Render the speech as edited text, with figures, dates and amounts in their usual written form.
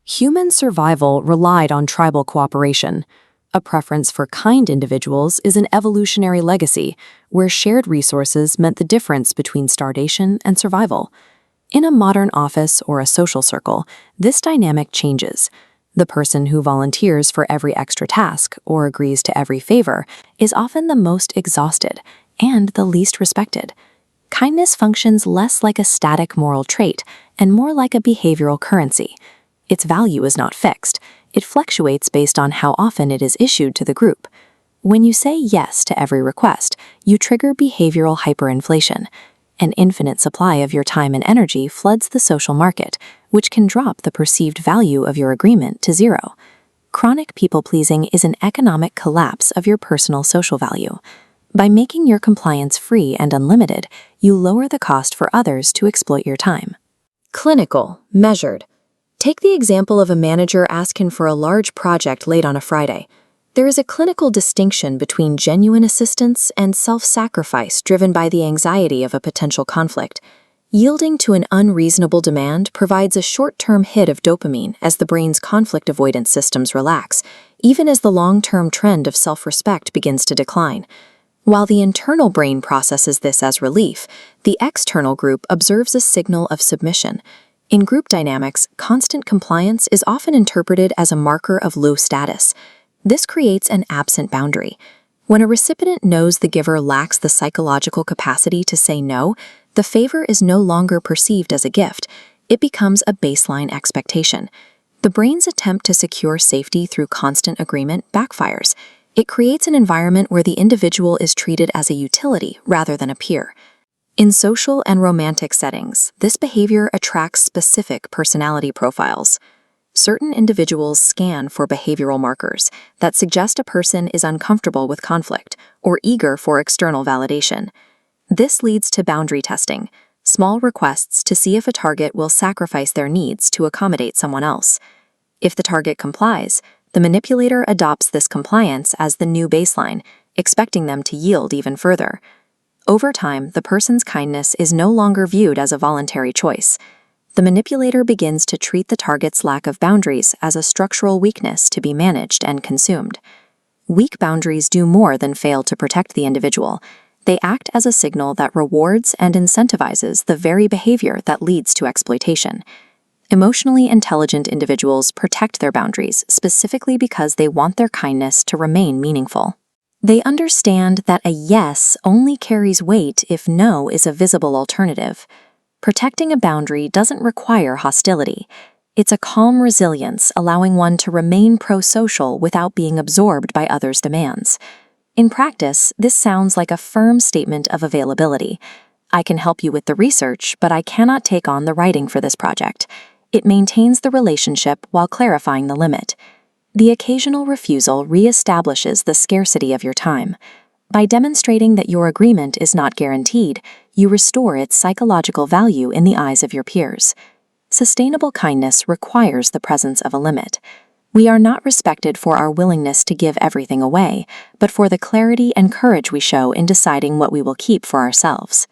Human survival relied on tribal cooperation. A preference for kind individuals is an evolutionary legacy, where shared resources meant the difference between starvation and survival. In a modern office or a social circle, this dynamic changes. The person who volunteers for every extra task or agrees to every favor is often the most exhausted and the least respected. Kindness functions less like a static moral trait and more like a behavioral currency. Its value is not fixed. It fluctuates based on how often it is issued to the group. When you say yes to every request, you trigger behavioral hyperinflation. An infinite supply of your time and energy floods the social market, which can drop the perceived value of your agreement to zero. Chronic people-pleasing is an economic collapse of your personal social value. By making your compliance free and unlimited, you lower the cost for others to exploit your time. Clinical, measured. Take the example of a manager asking for a large project late on a Friday. There is a clinical distinction between genuine assistance and self-sacrifice driven by the anxiety of a potential conflict. Yielding to an unreasonable demand provides a short-term hit of dopamine as the brain's conflict avoidance systems relax, even as the long-term trend of self-respect begins to decline. While the internal brain processes this as relief, the external group observes a signal of submission. In group dynamics, constant compliance is often interpreted as a marker of low status. This creates an absent boundary. When a recipient knows the giver lacks the psychological capacity to say no, the favor is no longer perceived as a gift. It becomes a baseline expectation. The brain's attempt to secure safety through constant agreement backfires. It creates an environment where the individual is treated as a utility rather than a peer. In social and romantic settings, this behavior attracts specific personality profiles. Certain individuals scan for behavioral markers that suggest a person is uncomfortable with conflict or eager for external validation. This leads to boundary testing, small requests to see if a target will sacrifice their needs to accommodate someone else. If the target complies, the manipulator adopts this compliance as the new baseline, expecting them to yield even further. Over time, the person's kindness is no longer viewed as a voluntary choice. The manipulator begins to treat the target's lack of boundaries as a structural weakness to be managed and consumed. Weak boundaries do more than fail to protect the individual. They act as a signal that rewards and incentivizes the very behavior that leads to exploitation. Emotionally intelligent individuals protect their boundaries specifically because they want their kindness to remain meaningful. They understand that a yes only carries weight if no is a visible alternative. Protecting a boundary doesn't require hostility. It's a calm resilience allowing one to remain pro-social without being absorbed by others' demands. In practice, this sounds like a firm statement of availability. I can help you with the research, but I cannot take on the writing for this project. It maintains the relationship while clarifying the limit. The occasional refusal reestablishes the scarcity of your time. By demonstrating that your agreement is not guaranteed, you restore its psychological value in the eyes of your peers. Sustainable kindness requires the presence of a limit. We are not respected for our willingness to give everything away, but for the clarity and courage we show in deciding what we will keep for ourselves.